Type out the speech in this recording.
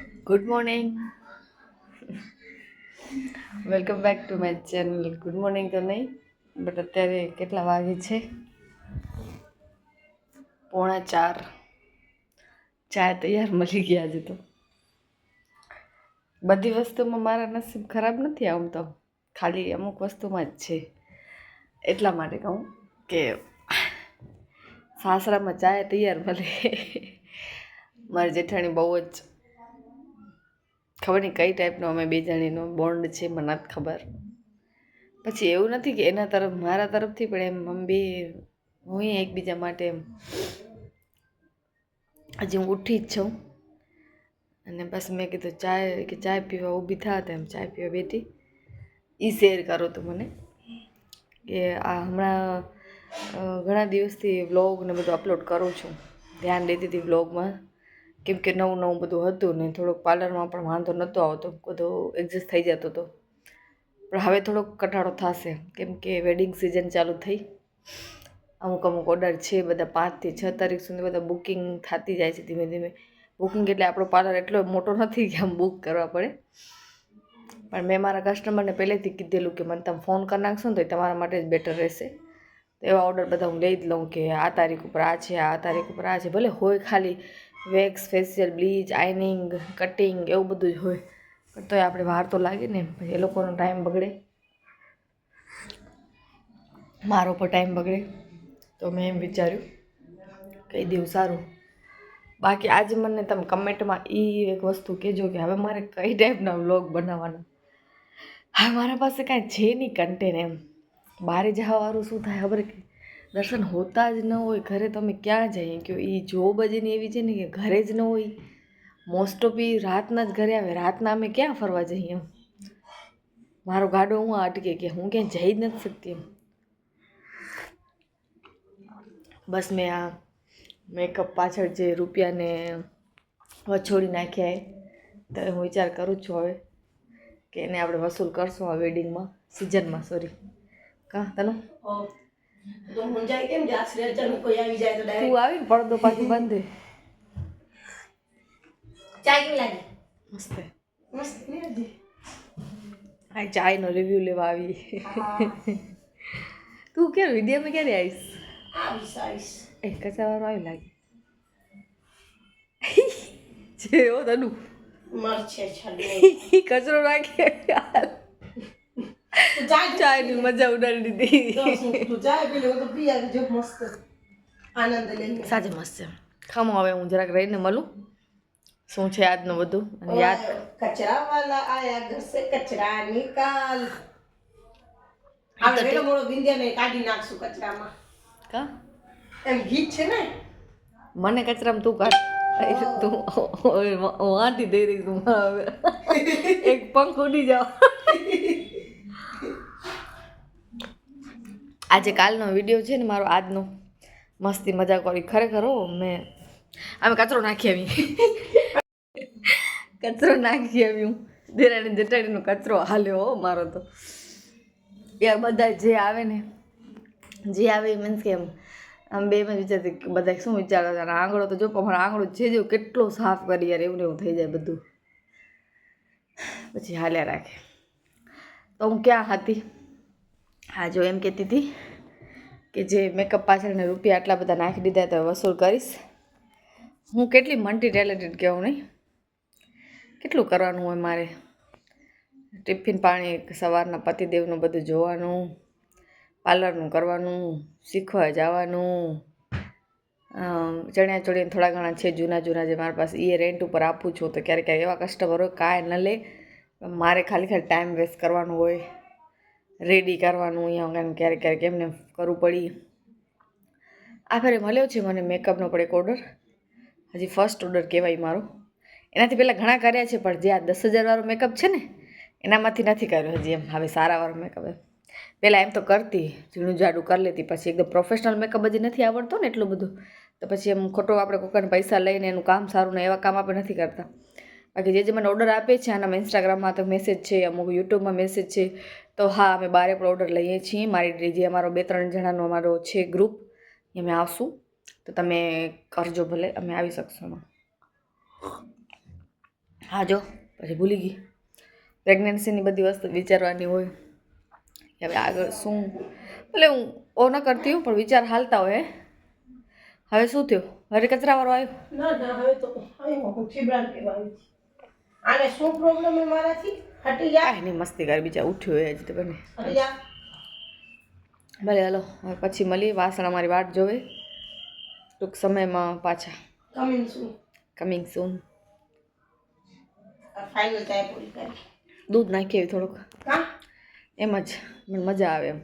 Good morning, welcome back to my channel. Good morning તો નહીં, but અત્યારે કેટલા વાગે છે? 3:45. ચા તૈયાર મળી ગયા. આજે તો બધી વસ્તુમાં મારા નસીબ ખરાબ નથી. આમ તો ખાલી અમુક વસ્તુમાં જ છે. એટલા માટે કહું કે સાસરામાં ચા તૈયાર મળે. મારી જેઠાણી બહુ જ ખબર નહીં કઈ ટાઈપનો અમે બે જણીનો બોન્ડ છે, મને નથી ખબર. પછી એવું નથી કે એના તરફ મારા તરફથી પણ એમ અમે બે હું એકબીજા માટે એમ હજી હું ઉઠી જ છું. અને બસ મેં કીધું ચા પીવા ઊભી થા હતા, એમ ચા પીવા બેઠી. એ શેર કરો તો મને કે આ હમણાં ઘણા દિવસથી વ્લોગ ને બધું અપલોડ કરું છું, ધ્યાન દેતી હતી વ્લોગમાં, કેમ કે નવું બધું હતું ને થોડોક પાર્લરમાં પણ વાંધો નહોતો આવતો, બધું એડજસ્ટ થઈ જતો હતો. પણ હવે થોડોક કટાળો થશે કેમ કે વેડિંગ સિઝન ચાલુ થઈ. અમુક ઓર્ડર છે, બધા 5 થી 6 તારીખ સુધી બધા બુકિંગ થતી જાય છે ધીમે ધીમે. બુકિંગ એટલે આપણો પાર્લર એટલો મોટો નથી કે આમ બુક કરવા પડે, પણ મેં મારા કસ્ટમરને પહેલેથી કીધેલું કે મને તમે ફોન કરી નાખશો ને તો તમારા માટે જ બેટર રહેશે. તો એવા ઓર્ડર બધા હું લઈ જ લઉં કે આ તારીખ ઉપર આ છે, આ તારીખ ઉપર આ છે. ભલે હોય ખાલી wax, facial, bleach, ironing, cutting એવું બધું જ હોય, પણ તોય આપણે વાર તો લાગે ને. પછી એ લોકોનો ટાઈમ બગડે, મારો પણ ટાઈમ બગડે. તો મેં એમ વિચાર્યું કહી દેવું સારું. બાકી આજે મને તમે કમેન્ટમાં એ એક વસ્તુ કહેજો કે હવે મારે કઈ ટાઈપના વ્લોગ બનાવવાના. હવે મારા પાસે કાંઈ છે નહીં કન્ટેન્ટ એમ. બહાર જવાવાળું શું થાય ખબર કે દર્શન હોતા જ ન હોય ઘરે, તો અમે ક્યાં જઈએ? કે એ જોબ જ એની એવી છે ને કે ઘરે જ ન હોય. મોસ્ટ ઓફ એ રાતના જ ઘરે આવે. રાતના અમે ક્યાં ફરવા જઈએ? એમ મારો ગાડો હું અટકે કે હું ક્યાંય જઈ જ નથી શકતી એમ. બસ મેં આ મેકઅપ પાછળ જે રૂપિયાને વછોડી નાખ્યા તો હું વિચાર કરું છું હવે કે એને આપણે વસૂલ કરશું આ વેડિંગમાં સિઝનમાં. સોરી કા તને તું આવીને પડદો પાછી બાંધે. મસ્ત આ ચાયનો રિવ્યૂ લેવા આવી. તું ક્યારે વિડીયોમાં ક્યારે આવીશ? એ કચાવાળો આવી લાગે છે એવો તનુ કચરો નાખે. ચાયની મજા ઉડાડી દીધી. સાચે મસ્ત છે. ખમો હવે હું જરાક રહીને મળું શું છે આજનું બધું યાદ. કચરા વાલા આયા ઘર સે કચરા નિકાલ. આપણે મોડો બિંદિયાને કાઢી નાખશું કચરામાં. કા એમ ગીત છે ને, મને કચરામાં તું કાઢ. તું વાંટી દઈ રહી તું. એક પંખ ઉડી જાવ. આજે કાલનો વિડીયો છે ને મારો, આજનો મસ્તી મજાક વાળી ખરેખર હો. અમે કચરો નાખી આવી. કચરો નાખી આવી હું. દેરાણી જેઠાણીનો કચરો હાલ્યો હો મારો તો. યાર બધા જે આવે મીન્સ કે આમ બે માં વિચારતી બધા શું વિચારતા હતા. આંગળો તો જો અમારો આંગળો છે જો કેટલો સાફ કરી યાર, એવું થઈ જાય બધું. પછી હાલ્યા રાખે. તો હું ક્યાં હતી? હા જો એમ કહેતી હતી કે જે મેકઅપ પાછળને રૂપિયા આટલા બધા નાખી દીધા તો વસૂલ કરીશ. હું કેટલી મલ્ટી ટેલેન્ટેડ કહેવું નહીં, કેટલું કરવાનું હોય મારે. ટિફિન પાણી સવારના પતિદેવનું બધું જોવાનું, પાર્લરનું કરવાનું, શીખવા જવાનું, ચણિયા ચોળીને થોડા ઘણા છે જૂના જે મારી પાસે એ રેન્ટ ઉપર આપું છું. તો ક્યારેક એવા કસ્ટમર હોય કાંઈ ન લે, મારે ખાલી ટાઈમ વેસ્ટ કરવાનું હોય, રેડી કરવાનું. અહીંયા ક્યારેક એમને કરવું પડી. આ ફેરે મળ્યો છે મને મેકઅપનો પણ એક ઓર્ડર, હજી ફર્સ્ટ ઓર્ડર કહેવાય મારો. એનાથી પહેલાં ઘણા કર્યા છે પણ જે આ 10,000 વાળો મેકઅપ છે ને એનામાંથી નથી કર્યો હજી એમ. હવે સારાવાળો મેકઅપ એમ પહેલાં એમ તો કરતી, ઝીણું જાડું કરી લેતી. પછી એકદમ પ્રોફેશનલ મેકઅપ હજી નથી આવડતો ને એટલું બધું, તો પછી એમ ખોટો આપણે કોઈકને પૈસા લઈને એનું કામ સારું ને એવા કામ આપણે નથી કરતા. બાકી જે મને ઓર્ડર આપે છે આનામાં ઇન્સ્ટાગ્રામમાં તો મેસેજ છે, અમુક યુટ્યુબમાં મેસેજ છે. તો હા અમે બારે પણ ઓર્ડર લઈએ છીએ. મારી જે અમારો 2-3 જણાનો અમારો છે ગ્રુપ, અમે આવશું તો તમે કરજો ભલે, અમે આવી શકશું એમાં. હા જો પછી ભૂલી ગઈ. પ્રેગ્નન્સીની બધી વસ્તુ વિચારવાની હોય કે હવે આગળ શું, એટલે હું ઓ ન કરતી હું પણ વિચાર હાલતા હોય. હવે શું થયું? હવે કચરાવાળો આવ્યો? ના હવે તો આવ્યો હું છીબડાને કહેવા આવી છું. આને શું પ્રોબ્લેમ હે મારાથી? હટી જા. કાંઈ નહીં, મસ્તી કરી, બીજા ઉઠ્યો હોય હજી તો બને. હટી જા. ભલે હાલો, હવે પછી મળીએ. વાસણ અમારી વાટ જોવે ટૂંક સમયમાં પાછા. કમિંગ સૂન. કમિંગ સૂન. ફાઇનલ ચાય પૂરી કરી. દૂધ નાખીએ થોડુંક, કા એમ જ મને મજા આવે એમ.